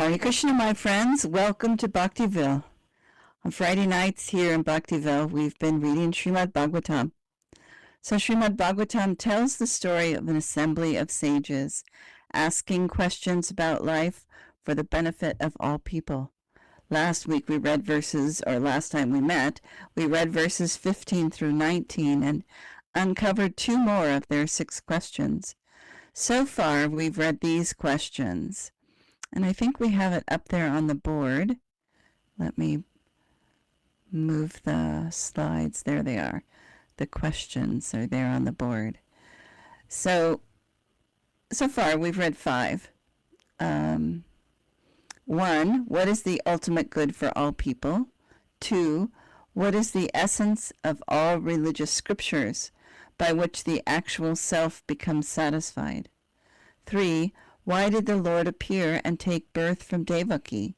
Hare Krishna, my friends. Welcome to Bhaktiville. On Friday nights here in Bhaktiville, we've been reading Srimad Bhagavatam. So Srimad Bhagavatam tells the story of an assembly of sages asking questions about life for the benefit of all people. Last time we met, we read verses 15 through 19 and uncovered 2 more of their 6 questions. So far, we've read these questions. And I think we have it up there on the board. Let me move the slides. There they are. The questions are there on the board. So far we've read 5. 1, what is the ultimate good for all people? 2, what is the essence of all religious scriptures by which the actual self becomes satisfied? 3, why did the Lord appear and take birth from Devaki?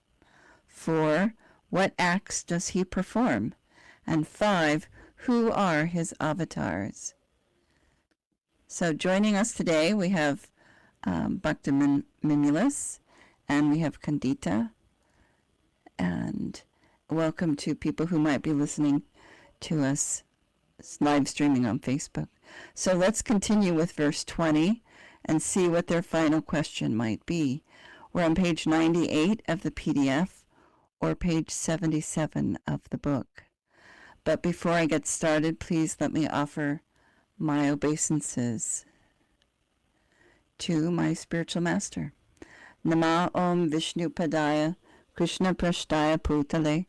4, what acts does he perform? And 5, who are his avatars? So joining us today, we have Bhakti Mimulus, and we have Kandita. And welcome to people who might be listening to us live streaming on Facebook. So let's continue with verse 20. And see what their final question might be. We're on page 98 of the PDF or page 77 of the book. But before I get started, please let me offer my obeisances to my spiritual master. Nama Om Vishnu Padaya Krishna Prashtaya Putale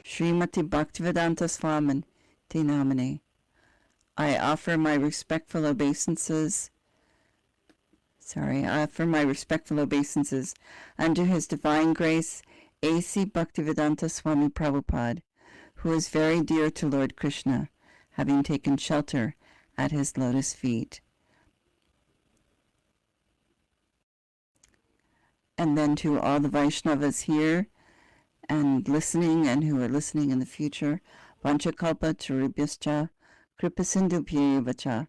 Srimati Bhaktivedanta Swamin Te Namane. I offer my respectful obeisances unto His Divine Grace, A.C. Bhaktivedanta Swami Prabhupada, who is very dear to Lord Krishna, having taken shelter at his lotus feet. And then to all the Vaishnavas here and listening and who are listening in the future, Vanchakalpa Tarubhyascha, Kripasindhu Vacha,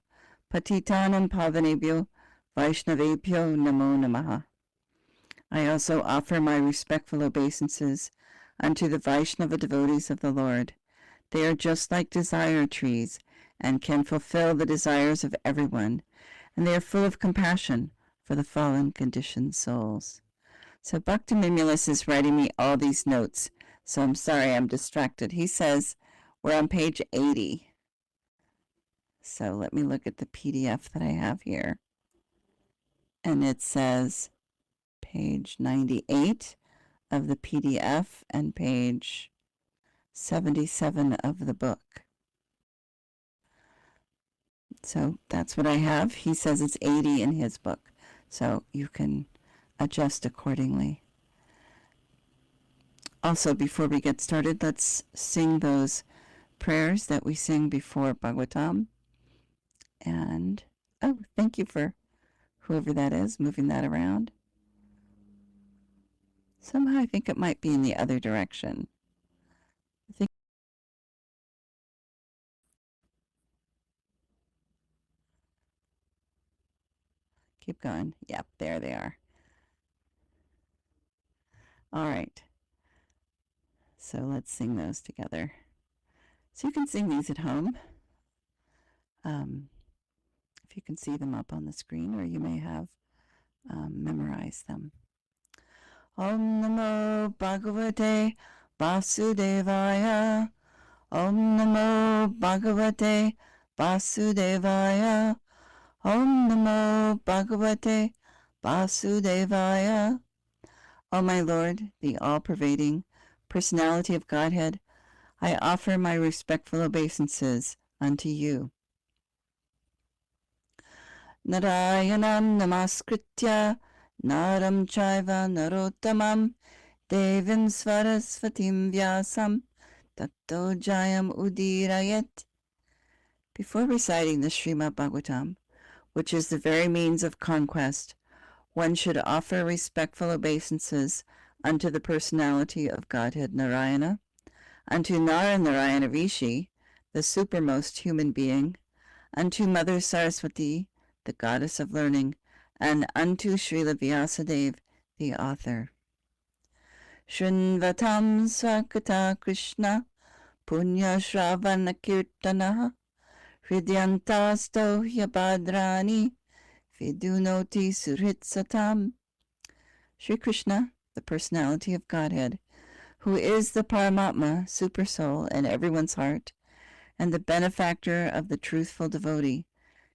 Patitanam Pavanebhyo, Vaishnavebhyo Namo Namaha. I also offer my respectful obeisances unto the Vaishnava devotees of the Lord. They are just like desire trees and can fulfill the desires of everyone, and they are full of compassion for the fallen conditioned souls. So Bhakti Mimulus is writing me all these notes, so I'm sorry I'm distracted. He says we're on page 80. So let me look at the PDF that I have here. And it says page 98 of the PDF and page 77 of the book. So that's what I have. He says it's 80 in his book, so you can adjust accordingly. Also, before we get started, let's sing those prayers that we sing before Bhagavatam. And, thank you for whoever that is, moving that around. Somehow I think it might be in the other direction. Keep going. Yep, there they are. All right. So let's sing those together. So you can sing these at home. If you can see them up on the screen, or you may have memorized them. Om Namo Bhagavate Vasudevaya. Om Namo Bhagavate Vasudevaya. Om Namo Bhagavate Vasudevaya. O my Lord, the all-pervading personality of Godhead, I offer my respectful obeisances unto you. Narayanam namaskritya naram chaiva narottamam devim svarasvatim vyasam tato jayam udirayet. Before reciting the Srimad Bhagavatam, which is the very means of conquest, one should offer respectful obeisances unto the personality of Godhead Narayana, unto Narayana Rishi, the supermost human being, unto Mother Saraswati, the goddess of learning, and unto Srila Vyasadeva, the author. Shrinvatam Swakata Krishna Punya Shravana Kirtana Hridyantasto Hyabadrani Vidunoti Suritsatam. Sri Krishna, the personality of Godhead, who is the Paramatma, Supersoul, in everyone's heart, and the benefactor of the truthful devotee,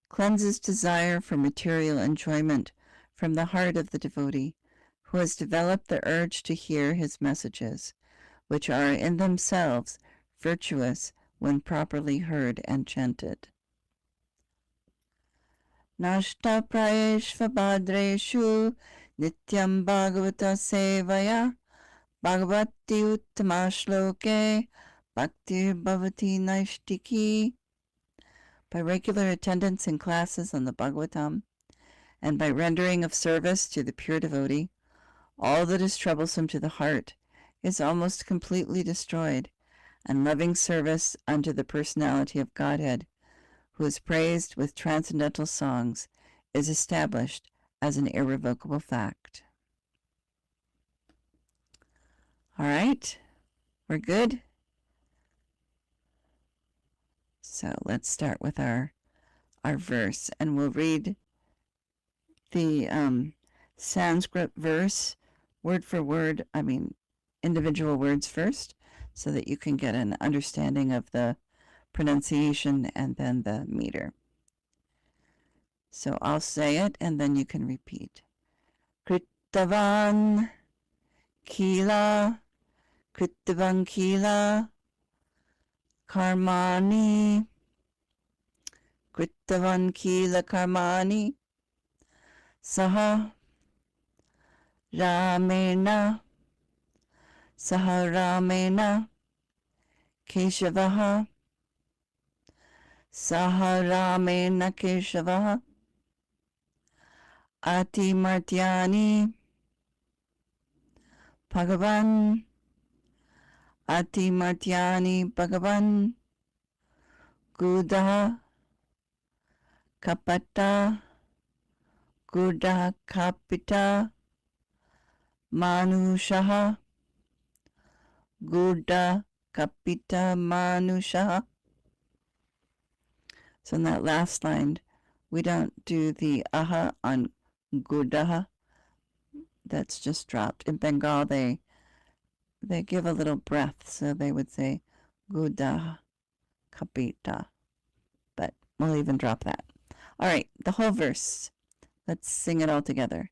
cleanses desire for material enjoyment from the heart of the devotee, who has developed the urge to hear his messages, which are in themselves virtuous when properly heard and chanted. Nashta prayeshva bhadreshu nityam bhagavata sevaya bhagavati uttama shloke bhaktir bhavati naishtiki. By regular attendance in classes on the Bhagavatam, and by rendering of service to the pure devotee, all that is troublesome to the heart is almost completely destroyed, and loving service unto the personality of Godhead, who is praised with transcendental songs, is established as an irrevocable fact. All right, we're good? So let's start with our verse, and we'll read the Sanskrit verse word for word, individual words first, so that you can get an understanding of the pronunciation and then the meter. So I'll say it and then you can repeat. Kritavan Kila Karmani Kritavan Kila Karmani Saha Ramena Keshavaha Saharamena Keshavaha Ati Martyani Bhagavan Gudaha Kapata Gudaha Kapita Manushaha Guda Kapita Manushaha. So in that last line, we don't do the aha on Gudaha. That's just dropped. In Bengal, they give a little breath, so they would say Guda Kapita. But we'll even drop that. All right, the whole verse. Let's sing it all together.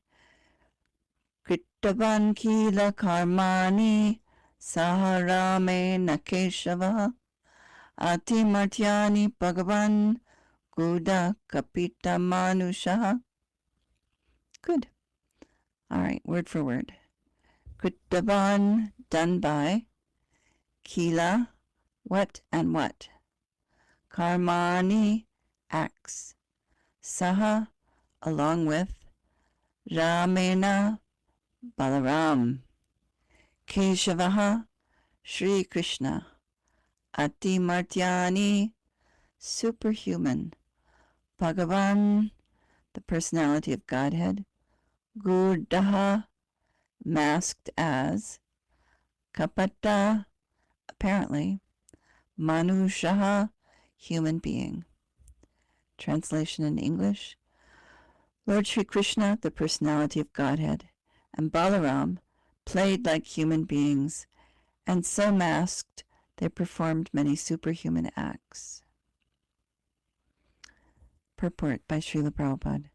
Kritavan Kila Karmani Saharame Nakeshava Ati Martyani Bhagavan Guda Kapita Manushaha. Good. All right, word for word. Kritavan, done by. Kila, what and what. Karmani, acts. Saha, along with. Ramena, Balaram. Keshavaha, Sri Krishna. Ati Martyani, superhuman. Bhagavan, the personality of Godhead. Gudaha, masked as. Kapata, apparently. Manushaha, human being. Translation in English. Lord Sri Krishna, the personality of Godhead, and Balaram played like human beings, and so masked they performed many superhuman acts. Purport by Srila Prabhupada.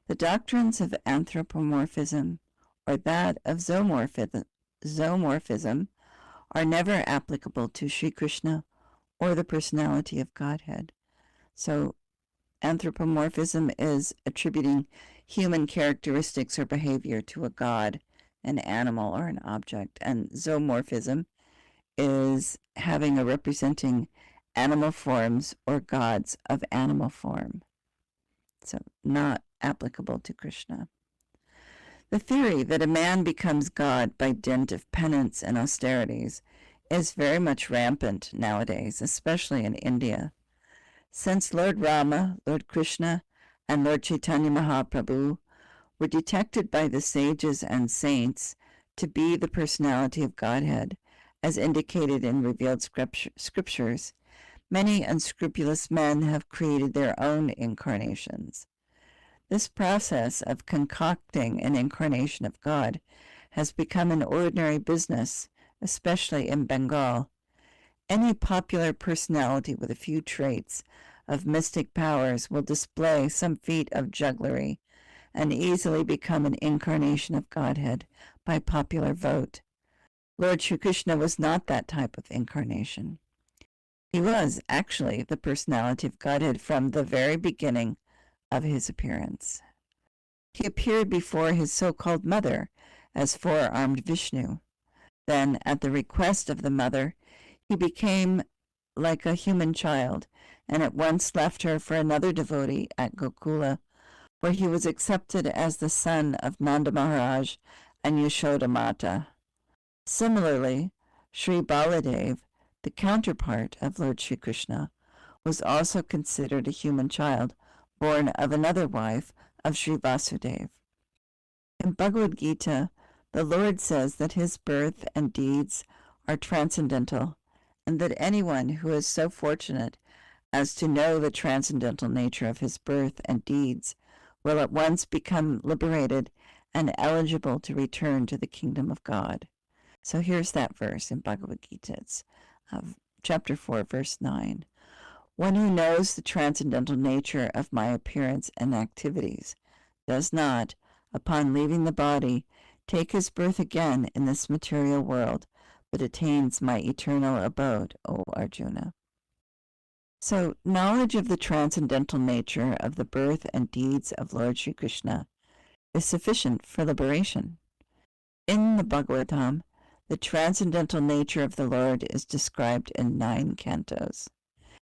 The doctrines of anthropomorphism or that of zoomorphism are never applicable to Sri Krishna or the personality of Godhead. So anthropomorphism is attributing human characteristics or behavior to a god, an animal, or an object, and zoomorphism is having or representing animal forms or gods of animal form. So not applicable to Krishna. The theory that a man becomes God by dint of penance and austerities is very much rampant nowadays, especially in India. Since Lord Rama, Lord Krishna, and Lord Chaitanya Mahaprabhu were detected by the sages and saints to be the personality of Godhead, as indicated in revealed scriptures, many unscrupulous men have created their own incarnations. This process of concocting an incarnation of God has become an ordinary business, especially in Bengal. Any popular personality with a few traits of mystic powers will display some feat of jugglery and easily become an incarnation of Godhead by popular vote. Lord Sri Krishna was not that type of incarnation. He was actually the personality of Godhead from the very beginning of his appearance. He appeared before his so-called mother as four-armed Vishnu. Then, at the request of the mother, he became like a human child and at once left her for another devotee at Gokula, where he was accepted as the son of Nanda Maharaj and Yashoda Mata. Similarly, Sri Baladev, the counterpart of Lord Sri Krishna, was also considered a human child, born of another wife of Sri Vasudeva. In Bhagavad Gita, the Lord says that his birth and deeds are transcendental, and that anyone who is so fortunate as to know the transcendental nature of his birth and deeds will at once become liberated and eligible to return to the kingdom of God. So here's that verse in Bhagavad Gita. It's chapter 4, verse 9. One who knows the transcendental nature of my appearance and activities does not, upon leaving the body, take his birth again in this material world, but attains my eternal abode, O Arjuna. So, knowledge of the transcendental nature of the birth and deeds of Lord Sri Krishna is sufficient for liberation. In the Bhagavatam, the transcendental nature of the Lord is described in 9 cantos,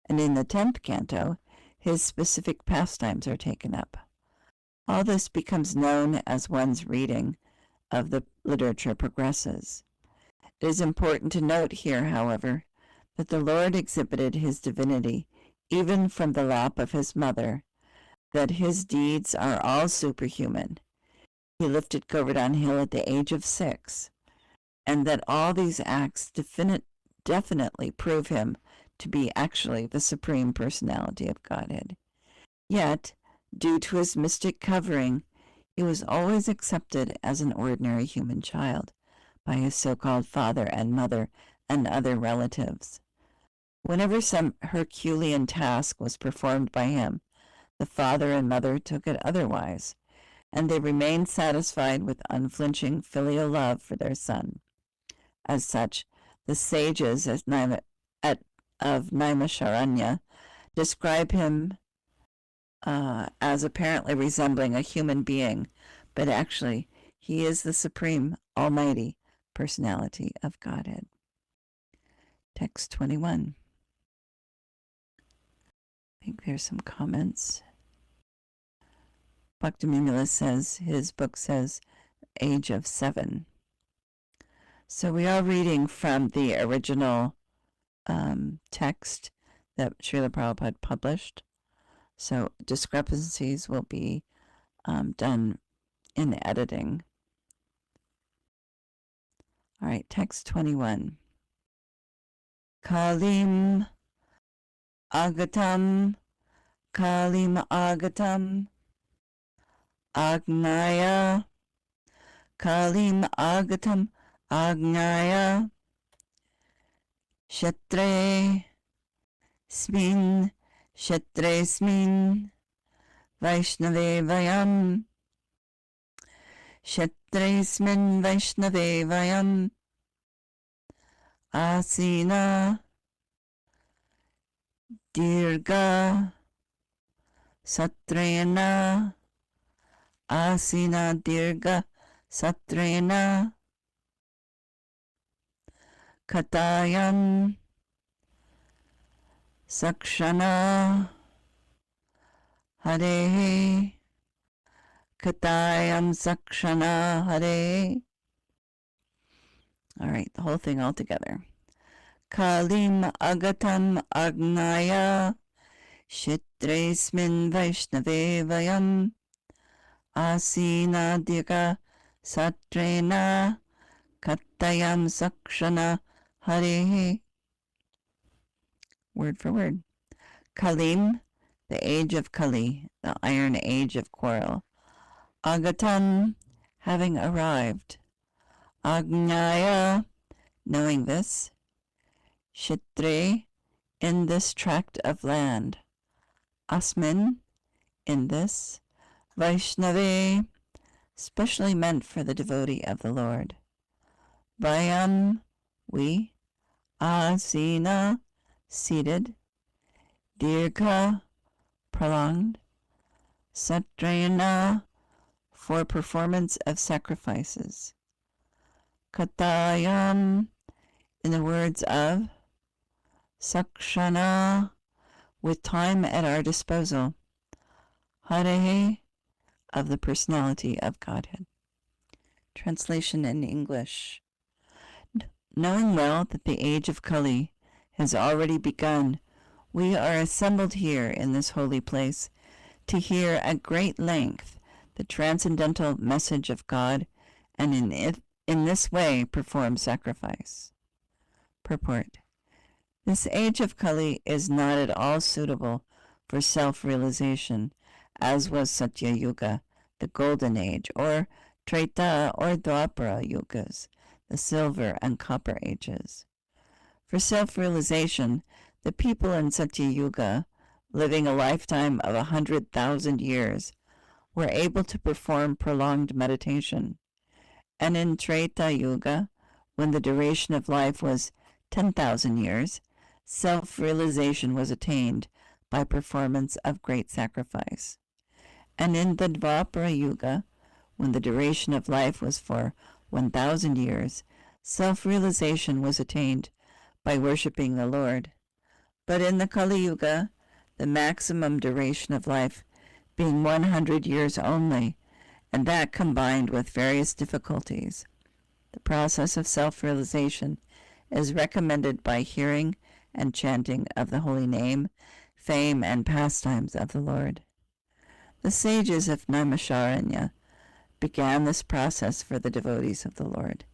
and in the 10th canto, his specific pastimes are taken up. All this becomes known as one's reading of the literature progresses. It is important to note here, however, that the Lord exhibited his divinity even from the lap of his mother, that his deeds are all superhuman. He lifted Govardhan Hill at the age of 6, and that all these acts definitely prove him to be actually the Supreme Personality of Godhead. Yet, due to his mystic covering, he was always accepted as an ordinary human child by his so-called father and mother and other relatives. Whenever some Herculean task was performed by him, the father and mother took it otherwise, and they remained satisfied with unflinching filial love for their son. As such, the sages of Naimisharanya describe him as apparently resembling a human being, but actually he is the Supreme Almighty Personality of Godhead. Text 21. I think there's some comments. Bhaktivinoda says, his book says, age of 7. So we are reading from the original text that Srila Prabhupada published. So discrepancies will be done in editing. All right, text 21. Kalim Agatam, Kalim Agatam, Agnaya, Kalim Agatam, Agnaya, Shatre Smin, Shatre Smin, Vaishnave Vayam, Shatre Smin, Vaishnave Vayam, Asina, Dirga, Satrena, Asina Dirga, Satrena, Katayam, Sakshana, Hare, Katayam Sakshana, Hare. All right, the whole thing all together. Kalim Agatam Agnaya, Shitresmin Vaishnave Vayam, Asina Diga Satrena, Kattayam sakshana harehe. Word for word. Kalim, the age of Kali, the iron age of quarrel. Agatam, having arrived. Agnaya, knowing this. Kshetre, in this tract of land. Asmin, in this. Vaishnave, specially meant for the devotee of the Lord. Vayam, we. Asina, seated. Dirgha, prolonged. Satrayana, for performance of sacrifices. Katayam, in the words of Sakshana, with time at our disposal. Harehe, of the personality of Godhead. Translation in English. Knowing well that the age of Kali has already begun, we are assembled here in this holy place to hear at great length the transcendental message of God, and in this way perform sacrifice. Purport. This age of Kali is not at all suitable for self-realization, as was Satya Yuga, the golden age, or Treta or Dwapara Yugas, the silver and copper ages. For self-realization, the people in Satya Yuga, living a lifetime of 100,000 years, were able to perform prolonged meditation. And in Treta Yuga, when the duration of life was 10,000 years, self-realization was attained by performance of great sacrifice. And in the Dvapara Yuga, when the duration of life was for 1,000 years, self-realization was attained by worshiping the Lord. But in the Kali Yuga, the maximum duration of life being 100 years only, and that combined with various difficulties, the process of self-realization is recommended by hearing and chanting of the holy name, fame, and pastimes of the Lord. The sages of Naimisharanya began this process for the devotees of the Lord.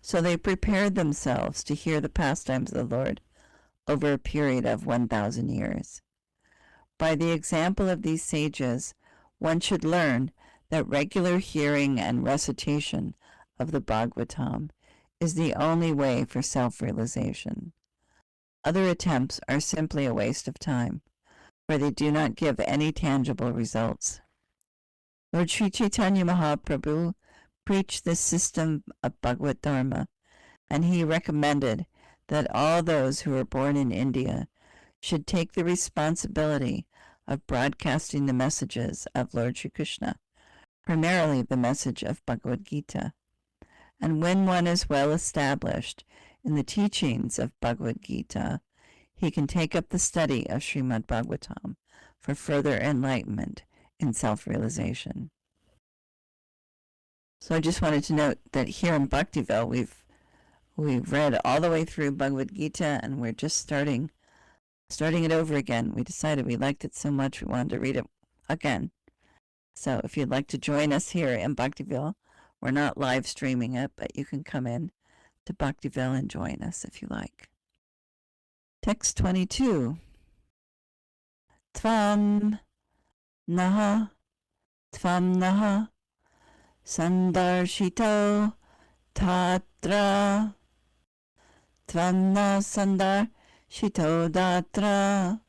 So they prepared themselves to hear the pastimes of the Lord over a period of 1,000 years. By the example of these sages, one should learn that regular hearing and recitation of the Bhagavatam is the only way for self-realization. Other attempts are simply a waste of time, for they do not give any tangible results. Lord Sri Chaitanya Mahaprabhu preached this system of Bhagavad Dharma, and he recommended that all those who are born in India should take the responsibility of broadcasting the messages of Lord Sri Krishna, primarily the message of Bhagavad Gita. And when one is well established in the teachings of Bhagavad Gita, he can take up the study of Srimad Bhagavatam for further enlightenment in self-realization. So I just wanted to note that here in Bhaktiville, we've read all the way through Bhagavad Gita, and we're just starting it over again. We decided we liked it so much we wanted to read it again. So if you'd like to join us here in Bhaktiville, we're not live streaming it, but you can come in to Bhaktiville and join us if you like. Text 22. Tvam naha sandarshito tatra tvam na sandarshito datra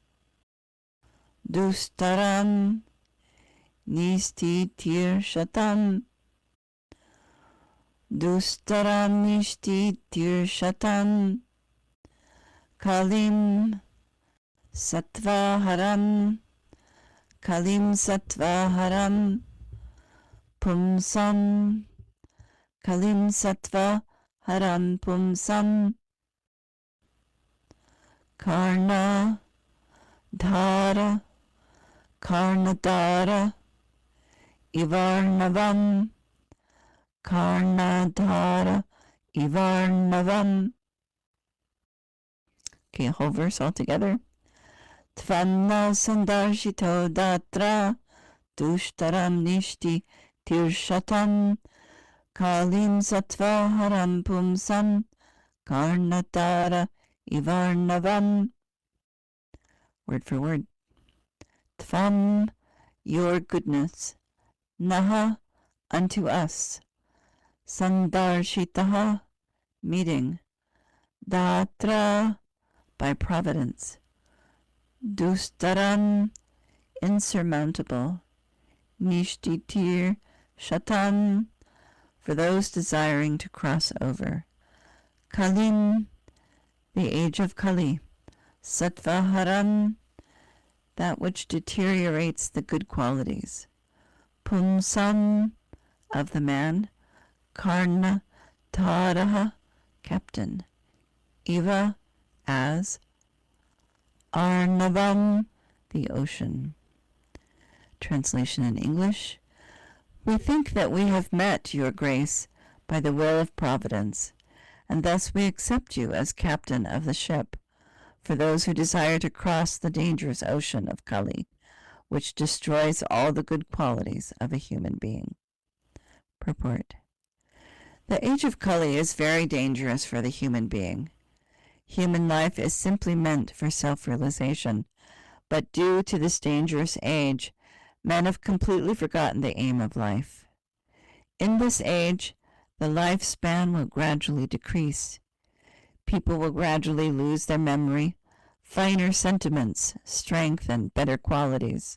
dustaram nistitir shatam kalim sattvaharam pumsam kalim sattvaharam pumsam karnadhara ivarnavam Okay, whole verse all together. Tvanna sandarshito datra dushtaram nishti tirshatam Kalim sattva haram pumsam karnatara ivarnavam. Word for word. Tvam, your goodness. Naha, unto us. Sandarshitaha, meeting. Datra, by providence. Dustaram, insurmountable. Nishtitir shatam, for those desiring to cross over. Kalim, the age of Kali. Sattvaharam, that which deteriorates the good qualities. Pumsam, of the man. Karna taraha, captain. Eva, as. Arnavam, the ocean. Translation in English. We think that we have met your grace by the will of providence, and thus we accept you as captain of the ship for those who desire to cross the dangerous ocean of Kali, which destroys all the good qualities of a human being. Purport. The age of Kali is very dangerous for the human being. Human life is simply meant for self-realization, but due to this dangerous age, men have completely forgotten the aim of life. In this age, the lifespan will gradually decrease. People will gradually lose their memory, finer sentiments, strength, and better qualities.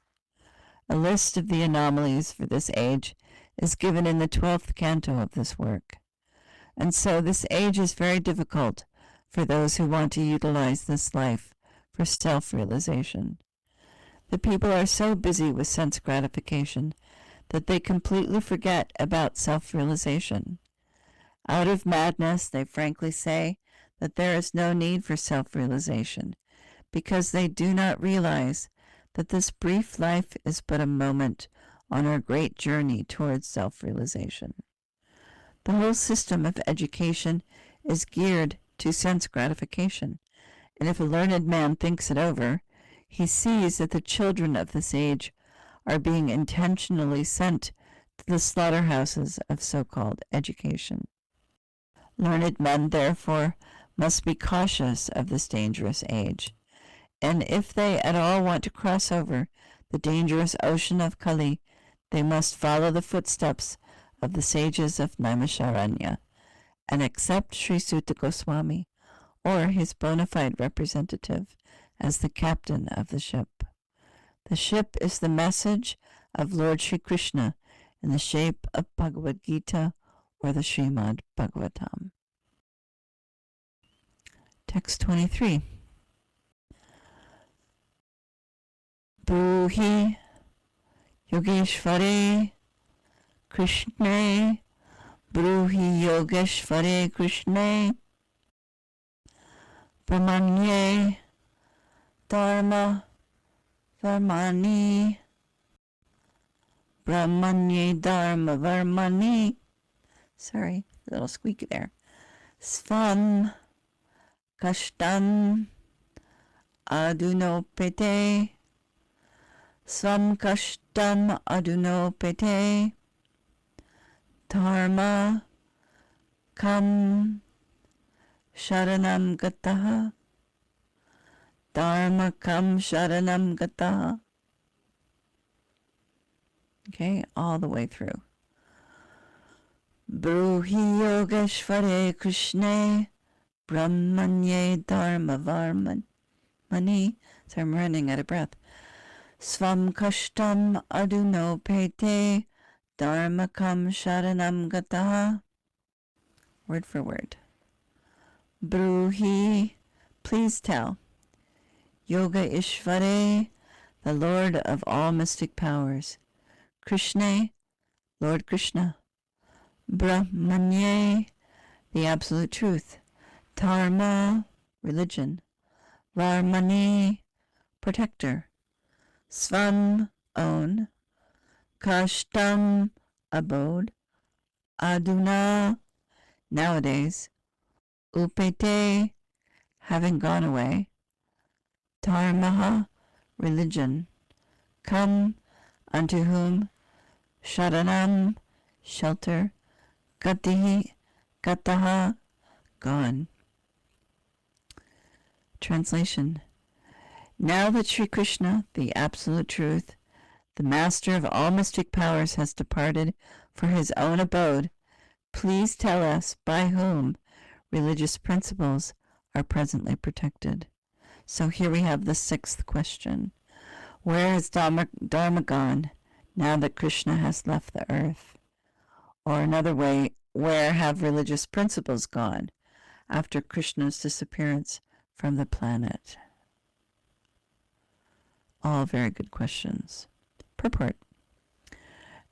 A list of the anomalies for this age is given in the 12th canto of this work. And so this age is very difficult for those who want to utilize this life for self-realization. The people are so busy with sense gratification that they completely forget about self-realization. Out of madness, they frankly say that there is no need for self-realization, because they do not realize that this brief life is but a moment on our great journey towards self-realization. The whole system of education is geared to sense gratification, and if a learned man thinks it over, he sees that the children of this age are being intentionally sent to the slaughterhouses of so-called education. Learned men, therefore, must be cautious of this dangerous age, and if they at all want to cross over the dangerous ocean of Kali, they must follow the footsteps of the sages of Naimisharanya and accept Sri Sutta Goswami or his bona fide representative as the captain of the ship. The ship is the message of Lord Sri Krishna in the shape of Bhagavad Gita or the Srimad Bhagavatam. Text 23. Bruhi Yogeshvare Krishna, Bruhi Yogeshvare Krishna, Brahmanye Dharma Varmani, Brahmanye Dharma Varmani. Sorry, a little squeaky there. Svam Kashtam Adunopete, Svam Kashtam Adunopete, Dharma Kam Sharanam Gataha, Dharma Kam Sharanam Gataha. Okay, all the way through. Bruhi Yogeshvare Krishna, Brahmanye Dharma Varmani. So I'm running out of breath. Svam Kashtam Adunopete, Dharmakam Sharanam Gataha. Word for word. Bruhi, please tell. Yoga Ishvare, the Lord of all mystic powers. Krishna, Lord Krishna. Brahmanye, the absolute truth. Dharma, religion. Varmani, protector. Svam, own. Kashtam, abode. Aduna, nowadays. Upete, having gone away. Dharmaha, religion. Come, unto whom. Sharanam, shelter. Gatihi, Gataha, gone. Translation. Now that Sri Krishna, the Absolute Truth, the Master of all mystic powers, has departed for his own abode, please tell us by whom religious principles are presently protected. So here we have the sixth question. Where has Dharma gone now that Krishna has left the earth? Or another way, where have religious principles gone after Krishna's disappearance from the planet? All very good questions. Purport.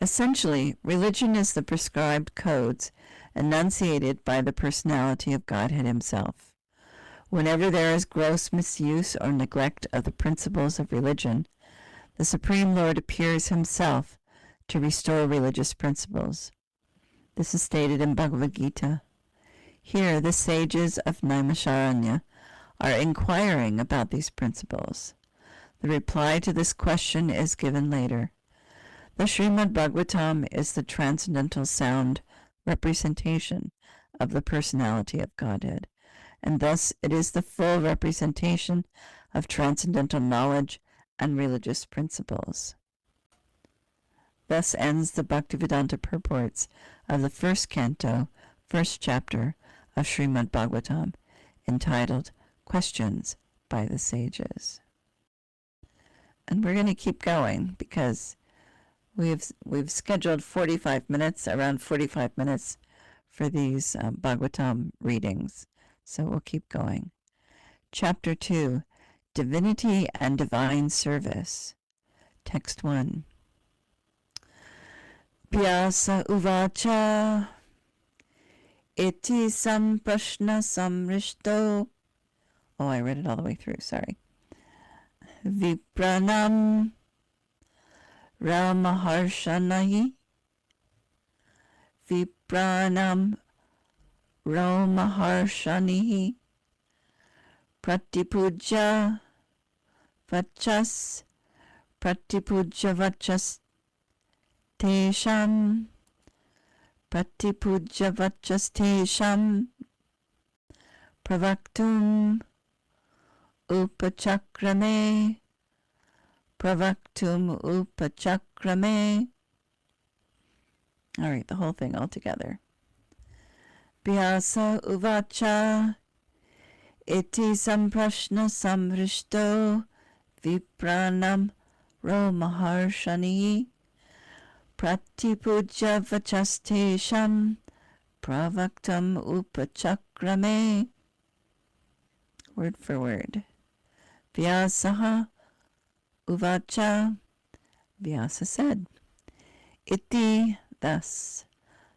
Essentially, religion is the prescribed codes enunciated by the personality of Godhead himself. Whenever there is gross misuse or neglect of the principles of religion, the Supreme Lord appears himself to restore religious principles. This is stated in Bhagavad Gita. Here, the sages of Naimisharanya are inquiring about these principles. The reply to this question is given later. The Srimad Bhagavatam is the transcendental sound representation of the personality of Godhead, and thus it is the full representation of transcendental knowledge and religious principles. Thus ends the Bhaktivedanta purports of the first canto, first chapter of Srimad Bhagavatam, entitled Questions by the Sages. And we're going to keep going because we've scheduled 45 minutes, around 45 minutes for these Bhagavatam readings. So we'll keep going. Chapter 2, Divinity and Divine Service. Text 1. Vyasa uvacha iti samprashna samrishto. Oh, I read it all the way through, sorry. Vipranam Ramaharshanahi. Vipranam Ramaharshanihi. Pratipuja Vachas. Pratipuja Vachas Tesham. Pratipuja Vachas Tesham. Pravaktum Upachakrame. Pravaktum Upachakrame. All right, the whole thing all together. Vyasa uvacha iti samprashna samrishto vipranam romaharshani pratipuja vachastesham pravaktam upachakrame. Word for word. Vyasaha uvacha, Vyasa said, iti, thus,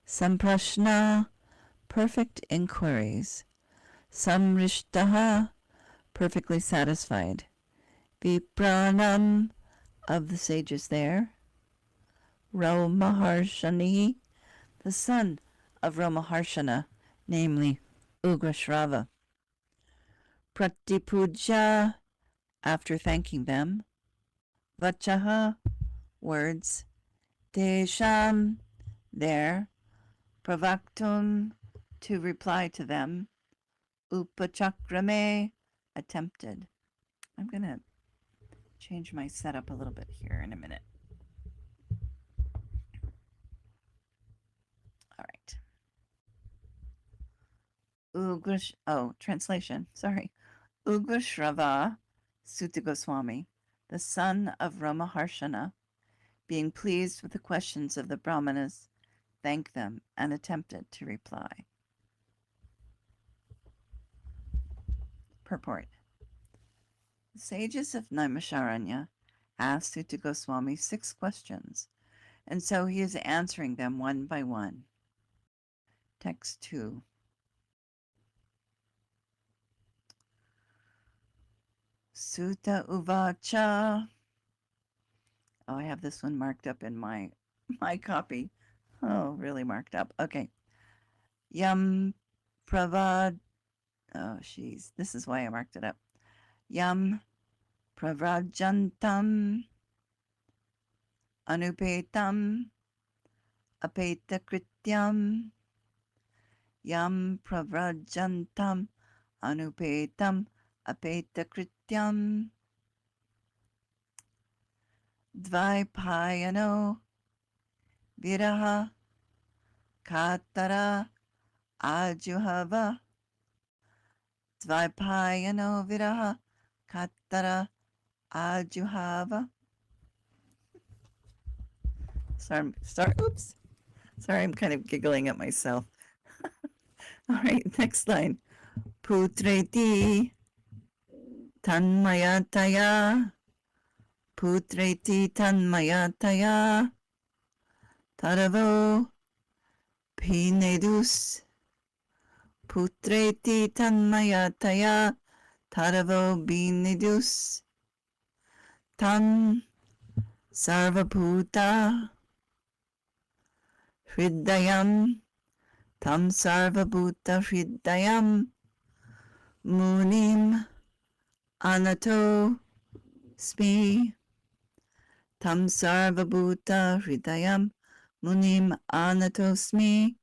samprashna, perfect inquiries, samrishtaha, perfectly satisfied, vipranam, of the sages there, Romaharshani, the son of Romaharshana, namely Ugrashrava, pratipuja, after thanking them, vachaha, words, tesham, there, pravaktum, to reply to them, upachakrame, attempted. I'm going to change my setup a little bit here in a minute. All right. Translation, sorry. Ugrashrava Sutta Goswami, the son of Ramaharshana, being pleased with the questions of the Brahmanas, thanked them and attempted to reply. Purport. The sages of Naimisharanya asked Sutta Goswami 6 questions, and so he is answering them one by one. Text 2. Sutta uvacha. Oh, I have this one marked up in my copy. Oh, really marked up. Okay. Yam pravad. Oh, jeez. This is why I marked it up. Yam pravrajantam anupetam apeta krityam Yam pravrajantam anupetam apetakrityam dvaipayano viraha katara ajuhava dvaipayano viraha katara ajuhava. Oops. Sorry, I'm kind of giggling at myself. All right, next line. Putreti tanmayataya. Putreti tanmayataya. Taravo pinedus. Putreti tanmayataya. Taravo binedus. Tan sarvabhuta. Hridayam. Tam sarvabhuta hridayam. Munim anato smi. Tam sarvabhuta hridayam munim anatosmi.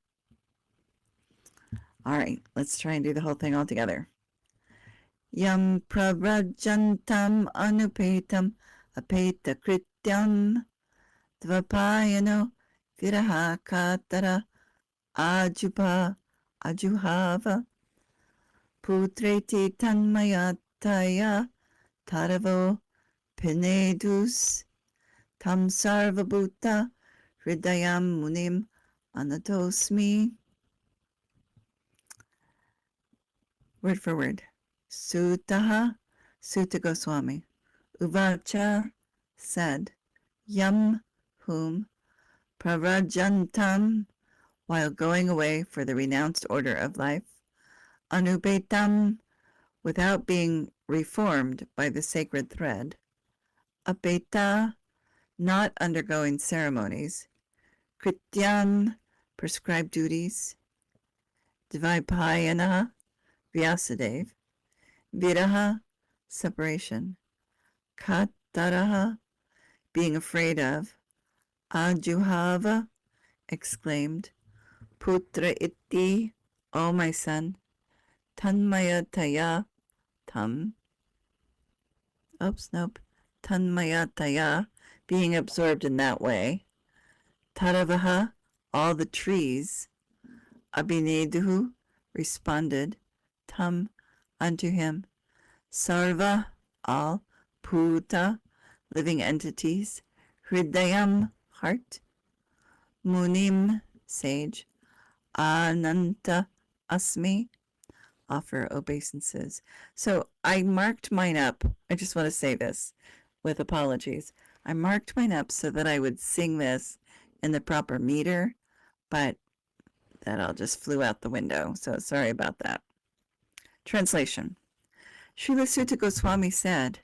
All right, let's try and do the whole thing all together. Yam pravrajantam anupetam apetakrityam dvapayano viraha katara ajuhava putreti tanmayataya taravo pinedus tam sarvabhuta hridayam munim anatosmi. Word for word. Sutaha, Suta Goswami. Uvacha, said. Yam, whom. Prarajantam, while going away for the renounced order of life. Anubetam, without being reformed by the sacred thread. Apeta, not undergoing ceremonies. Krityam, prescribed duties. Dvaipayana, Vyasadeva. Viraha, separation. Kataraha, being afraid of. Ajuhava, exclaimed. Putra iti, O my son. Tanmayataya, Tanmayataya, being absorbed in that way. Taravaha, all the trees. Abhineduhu, responded. Tam, unto him. Sarva, all. Bhuta, living entities. Hridayam, heart. Munim, sage. Ananta, asmi, offer obeisances. So I marked mine up. I just want to say this with apologies. I marked mine up so that I would sing this in the proper meter, but that all just flew out the window. So sorry about that. Translation. Srila Suta Goswami said,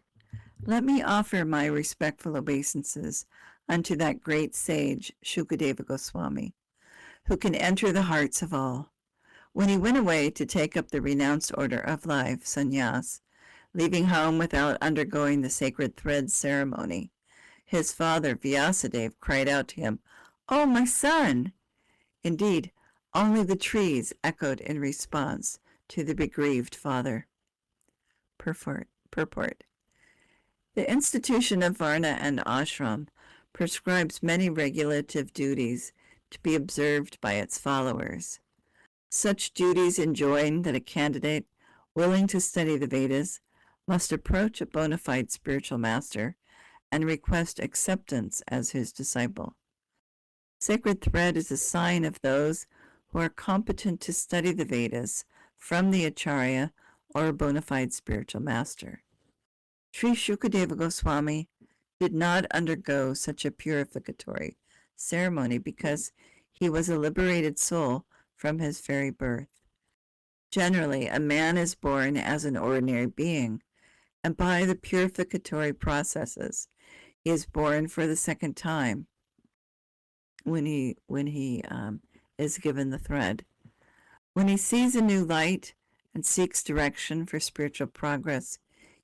let me offer my respectful obeisances unto that great sage, Shukadeva Goswami, who can enter the hearts of all. When he went away to take up the renounced order of life, sannyas, leaving home without undergoing the sacred thread ceremony, his father, Vyasadeva, cried out to him, "Oh, my son!" Indeed, only the trees echoed in response to the bereaved father. Purport. The institution of Varna and Ashram prescribes many regulative duties to be observed by its followers. Such duties enjoin that a candidate willing to study the Vedas must approach a bona fide spiritual master and request acceptance as his disciple. Sacred thread is a sign of those who are competent to study the Vedas from the Acharya or a bona fide spiritual master. Sri Shukadeva Goswami did not undergo such a purificatory ceremony because he was a liberated soul from his very birth. Generally, a man is born as an ordinary being, and by the purificatory processes, he is born for the second time when he is given the thread. When he sees a new light and seeks direction for spiritual progress,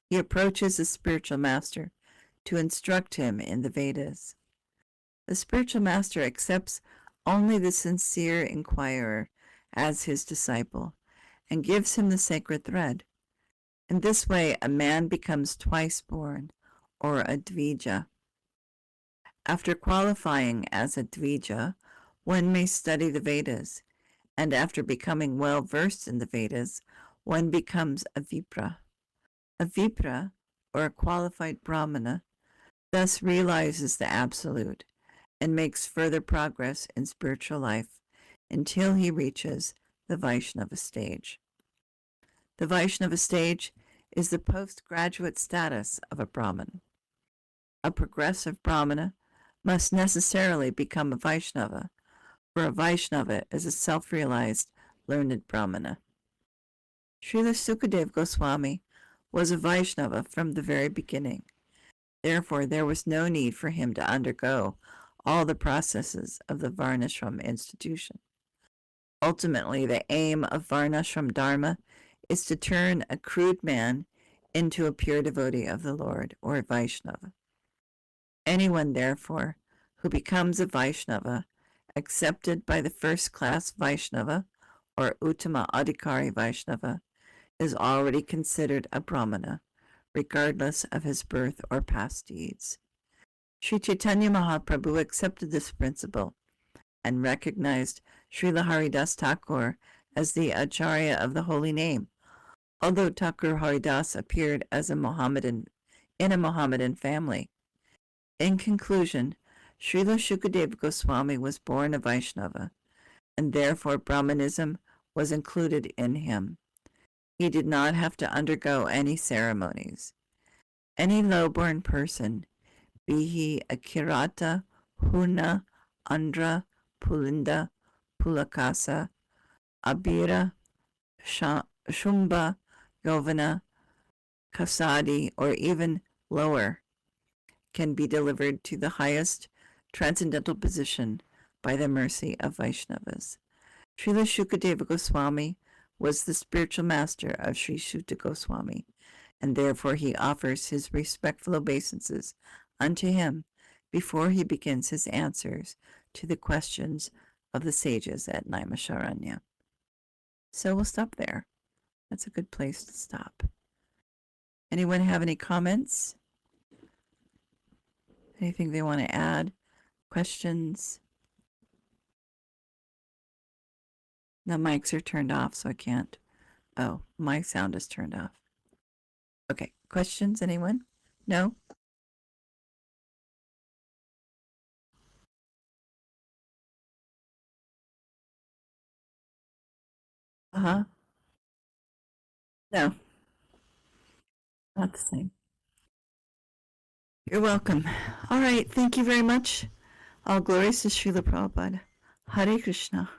he approaches a spiritual master to instruct him in the Vedas. The spiritual master accepts only the sincere inquirer as his disciple and gives him the sacred thread. In this way, a man becomes twice born, or a dvija. After qualifying as a dvija, one may study the Vedas, and after becoming well versed in the Vedas, one becomes a vipra. A vipra, or a qualified brahmana, thus realizes the absolute and makes further progress in spiritual life until he reaches the Vaishnava stage. The Vaishnava stage is the postgraduate status of a Brahmin. A progressive Brahmana must necessarily become a Vaishnava, for a Vaishnava is a self-realized, learned Brahmana. Srila Sukadeva Goswami was a Vaishnava from the very beginning. Therefore, there was no need for him to undergo all the processes of the Varnashram institution. Ultimately, the aim of Varnashram Dharma is to turn a crude man into a pure devotee of the Lord, or Vaishnava. Anyone, therefore, who becomes a Vaishnava, accepted by the first-class Vaishnava, or Uttama Adhikari Vaishnava, is already considered a Brahmana, regardless of his birth or past deeds. Sri Chaitanya Mahaprabhu accepted this principle and recognized Srila Haridas Thakur as the Acharya of the holy name, although Thakur Haridas appeared as in a Mohammedan family. In conclusion, Srila Shukadeva Goswami was born a Vaishnava, and therefore Brahmanism was included in him. He did not have to undergo any ceremonies. Any low-born person, be he a Kirata, Huna, Andhra, Pulinda, Pulakasa, Abira, Shumba, Yovana, Kasadi, or even lower, can be delivered to the highest transcendental position by the mercy of Vaishnavas. Srila Shukadeva Goswami was the spiritual master of Sri Suta Goswami, and therefore he offers his respectful obeisances unto him before he begins his answers to the questions of the sages at Naimisharanya. So we'll stop there. That's a good place to stop. Anyone have any comments? Anything they want to add? Questions? The mics are turned off, so I can't. Oh, my sound is turned off. Okay, questions, anyone? No? Uh-huh. No, not the same. You're welcome. All right, thank you very much. All glories to Srila Prabhupada. Hare Krishna.